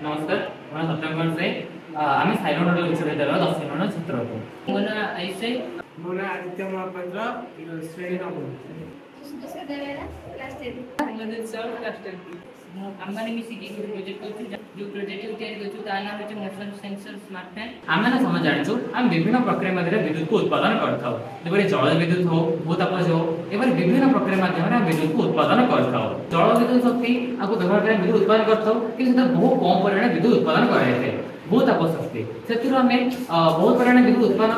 नमस्कार मैं सत्यमगढ़ से आम्ही सायलो नोडल विश्वविद्यालय 10 जण छात्र होतो मोना ऐसे मोना आदित्य महापात्र श्रेणी नवम आम्ही मिसिकी प्रोजेक्ट करछु जो प्रोजेक्ट तैयारी करछु ता नाम है मोशन सेंसर स्मार्ट फैन। आमे ना समझ जानिछु हम विभिन्न प्रक्रिया मध्य विद्युत को उत्पादन करथाउ जेबरे जल विद्युत हो भूतापज हो एबरे विभिन्न प्रक्रिया माध्यम रे विद्युत को उत्पादन करथाउ जल विद्युत शक्ति आको व्यवहार करे विद्युत उत्पादन करथाउ कि सेता बहुत कम परिमाण विद्युत उत्पादन करायते भूतापज शक्ति सेतिरो हमें बहुत परिमाण विद्युत उत्पादन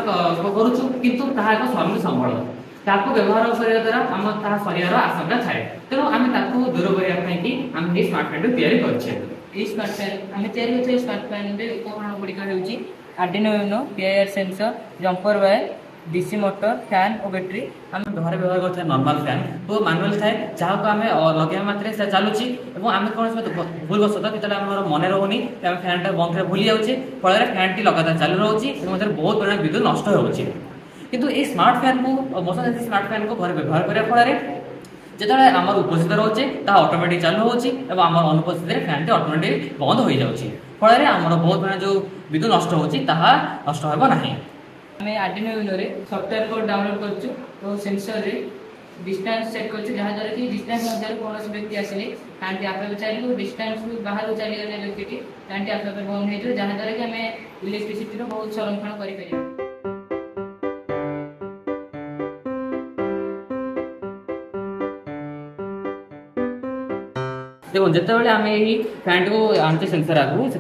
करूछु किंतु ताहा एक स्वयं संबल ताको व्यवहार କରିବା ଦ୍ୱାରା ଆମ ତାହା ସରିବାର ଆଶଙ୍କା ଥାଏ ତେଣୁ ଆମେ ତାକୁ ଦୂର କରିବା ପାଇଁ କି ଆମେ ଏହି ସ୍ମାର୍ଟ ଫ୍ୟାନ୍ ତିଆରି କରିଛେ। ई स्मार्ट फैन आम तैयारी करछे स्मार्ट फैन रे उपकरण गुडी हेउची Arduino Uno PIR sensor jumper wire DC motor fan और बैटरी। हम घर व्यवहार करते नॉर्मल फैन तो मैनुअल थाए जहाँ को आम लगे मात्रे से चलुची आम कौन भूल बसत जो आम मन रोनी आम फैन टा बंद भूली जाऊँचे फल फैन टी लगातार चालू रोचे बहुत परिमाण विद्युत नष्ट होची किंतु ये स्मार्ट फैन को मोशन सेंसर स्मार्ट फैन को घर व्यवहार करने फल जो आम उपस्थित रोचे ऑटोमेटिक चालू होची आम अनुपस्थित फैन टी ऑटोमेटिक बंद हो जाऊँगी फल आम बहुत परिमाण जो विद्युत नष्ट होची नष्ट होगा नहीं। हमें आर्डिनो यूनो रे सॉफ्टवेयर को डाउनलोड करछु तो सेंसर रे डिस्टेंस सेट करछु जहां द्वारा कि डिस्टेंस मध्य कोनोसी व्यक्ति आसिले फैन टी आपे चलियो डिस्टेंस बाहर चली गले व्यक्ति टी फैन टी आपे बंद हे जो जहां द्वारा कि हमें इलेक्ट्रिसिटी रो बहुत संरक्षण करि परियो। देखो जिते आम यही फैन को आनचे सेंसर आगू से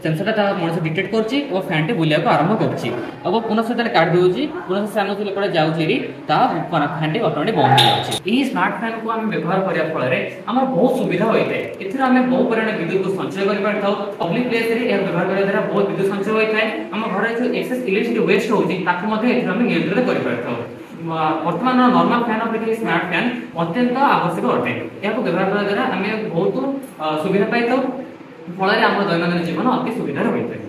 सेंसर मनुष्य डिटेक्ट करछि और फैन टी बुलिया को आरंभ करछि अब पुनः से काट देउछि पुनः से आनो लोकटा जाउछि ता फैन टी ऑटोमेटिक बंद हो जाउछि। ई स्मार्ट फैन को हम व्यवहार करिया फल रे हमर बहुत सुविधा होइते एथिर हमें बहुत परिमाण विद्युत को संचय कर पारथाउ पब्लिक प्लेस रे या व्यवहार करिया द्वारा बहुत विद्युत संचय होइथाय हम घर रे जो एक्सेस इलेक्ट्रिसिटी वेस्ट होउछि ताकू मध्ये एथिर हम नियंत्रित कर पारथाउ। वर्तमान नॉर्मल फैन अपेक्षा स्मार्ट फैन अत्यंत आवश्यक अटे या व्यवहार करने द्वारा आम बहुत सुविधा पाई फल आम दैनंदिन जीवन अति सुविधा होता है।